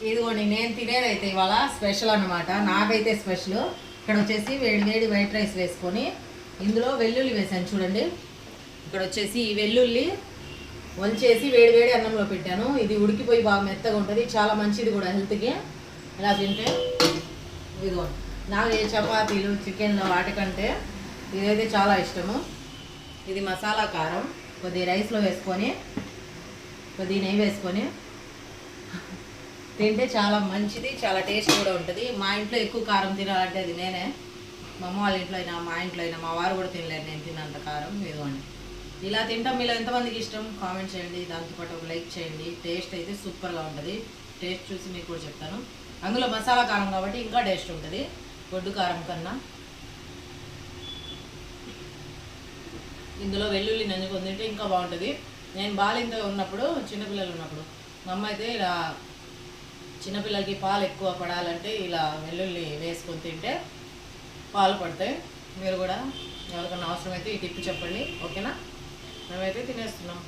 ఇదిగోండి నేను తినేదైతే ఇవాళ స్పెషల్ అన్నమాట. నాకైతే స్పెషల్. ఇక్కడ వచ్చేసి వేడి వేడి వైట్ రైస్ వేసుకొని ఇందులో వెల్లుల్లి వేసాను చూడండి. ఇక్కడ వచ్చేసి ఈ వెల్లుల్లి వంచేసి వేడి వేడి అన్నంలో పెట్టాను. ఇది ఉడికిపోయి బాగా మెత్తగా ఉంటుంది, చాలా మంచిది కూడా హెల్త్కి. ఇలా తింటే ఇదిగో నాకు ఏ చపాతీలు చికెన్లో వాటికంటే ఇదైతే చాలా ఇష్టము. ఇది మసాలా కారం కొద్ది రైస్లో వేసుకొని కొద్ది నెయ్యి వేసుకొని తింటే చాలా మంచిది, చాలా టేస్ట్ కూడా ఉంటుంది. మా ఇంట్లో ఎక్కువ కారం తినాలంటే అది నేనే. మా అమ్మ వాళ్ళ ఇంట్లో అయినా మా ఇంట్లో అయినా మా వారు కూడా తినలేరు నేను తిన్నంత కారం. ఇదిగోండి ఇలా తింటాం. మీలో ఎంతమందికి ఇష్టం కామెంట్ చేయండి. దాంతోపాటు ఒక లైక్ చేయండి. టేస్ట్ అయితే సూపర్గా ఉంటుంది. టేస్ట్ చూసి మీకు కూడా చెప్తాను. అందులో మసాలా కారం కాబట్టి ఇంకా టేస్ట్ ఉంటుంది గొడ్డు కారం కన్నా. ఇందులో వెల్లుల్లి నంజుకొని తింటే ఇంకా బాగుంటుంది. నేను బాలింత ఉన్నప్పుడు చిన్నపిల్లలు ఉన్నప్పుడు మా అమ్మ అయితే ఇలా చిన్నపిల్లలకి పాలు ఎక్కువ పడాలంటే ఇలా వెల్లుల్లి వేసుకొని తింటే పాలు పడతాయి. మీరు కూడా ఎవరికైనా అవసరమైతే ఈ టిప్ చెప్పండి, ఓకేనా? మేమైతే తినేస్తున్నాం.